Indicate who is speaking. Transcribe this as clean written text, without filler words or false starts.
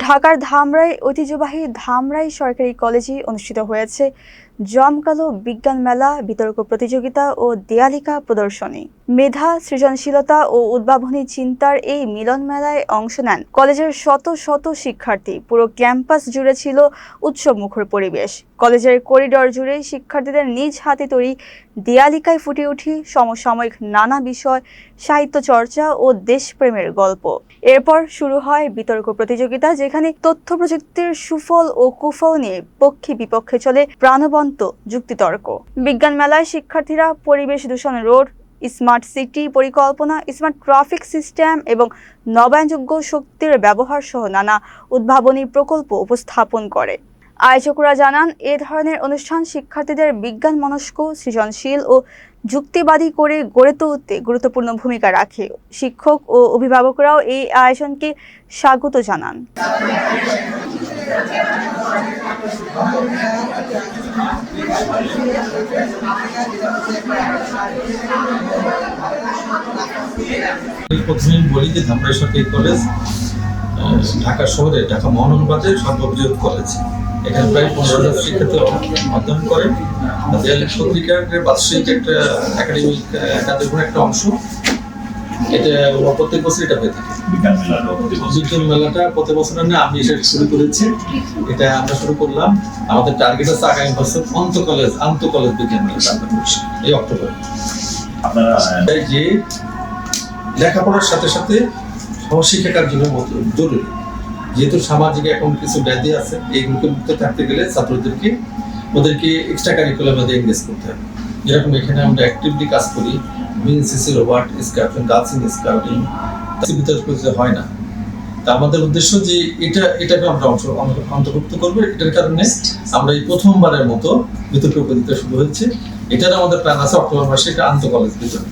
Speaker 1: ঢাকার ধামরাই ঐতিহ্যবাহী ধামরাই সরকারি কলেজে অনুষ্ঠিত হয়েছে জমকালো বিজ্ঞান মেলা, বিতর্ক প্রতিযোগিতা ও দেয়ালিকা প্রদর্শনী। মেধা, সৃজনশীলতা ও উদ্ভাবনী চিন্তার এই মিলন মেলায় অংশ নেন কলেজের শত শত শিক্ষার্থী। পুরো ক্যাম্পাস জুড়ে ছিল উৎসবমুখর পরিবেশ। কলেজের করিডর জুড়ে শিক্ষার্থীদের নিজ হাতে তৈরি দেয়ালিকায় ফুটে ওঠে সমসাময়িক নানা বিষয়, সাহিত্য চর্চা ও দেশপ্রেমের গল্প। এরপর শুরু হয় বিতর্ক প্রতিযোগিতা, যেখানে তথ্য প্রযুক্তির সুফল ও কুফল নিয়ে পক্ষে বিপক্ষে চলে প্রাণবন্ত যুক্তিতর্ক। বিজ্ঞান মেলায় শিক্ষার্থীরা পরিবেশ দূষণ রোধ, স্মার্ট সিটি পরিকল্পনা, স্মার্ট ট্রাফিক সিস্টেম এবং নবায়নযোগ্য শক্তির ব্যবহার সহ নানা উদ্ভাবনী প্রকল্প উপস্থাপন করে। আয়োজকরা জানান, এ ধরনের অনুষ্ঠান শিক্ষার্থীদের বিজ্ঞান মনস্ক, সৃজনশীল ও যুক্তিবাদী করে গড়ে তুলতে গুরুত্বপূর্ণ ভূমিকা রাখে। শিক্ষক ও অভিভাবকরাও এই আয়োজনকে স্বাগত জানান।
Speaker 2: প্রথমে বলি যে ধামরাই সরকারি কলেজ ঢাকা শহরে, ঢাকা মহানগরে সর্ববৃহৎ কলেজ। এখানে প্রায় 15,000 শিক্ষার্থী অধ্যয়ন করেন। দেয়ালিকা পত্রিকার বার্ষিক একটা একাডেমিক কার্যক্রমের একটা অংশ। এটা প্রত্যেক বছর এটা হয়ে থাকে। বিজ্ঞান মেলাটা প্রতি বছর না, আমি এটা শুরু করেছি। এটা আমরা শুরু করলাম। আমাদের টার্গেট আছে আগামী বছর আন্তঃ কলেজ বিজ্ঞান মেলা এই অক্টোবর। আপনারা যে লেখাপড়ার সাথে সাথে সহশিক্ষা কার্যক্রম জরুরি, যেহেতু সামাজিক এখন কিছু ব্যাধি আছে, এইগুলোকে মুক্ত থাকতে গেলে ছাত্রদেরকে ওদেরকে এক্সট্রা কারিকুলামে এনগেজ করতে হবে। যেরকম এখানে আমরা অ্যাক্টিভলি কাজ করি, BNCC, robot scouting, girls scouting, বিতর্ক হয় না। তা আমাদের উদ্দেশ্য যে এটাকে আমরা অন্তর্ভুক্ত করবো। এটার কারণে আমরা এই প্রথমবারের মতো বিতর্ক প্রতিযোগিতা শুরু হচ্ছে। এটার আমাদের প্ল্যান আছে অক্টোবর মাসে এটা আন্তঃ কলেজ বিতর্ক।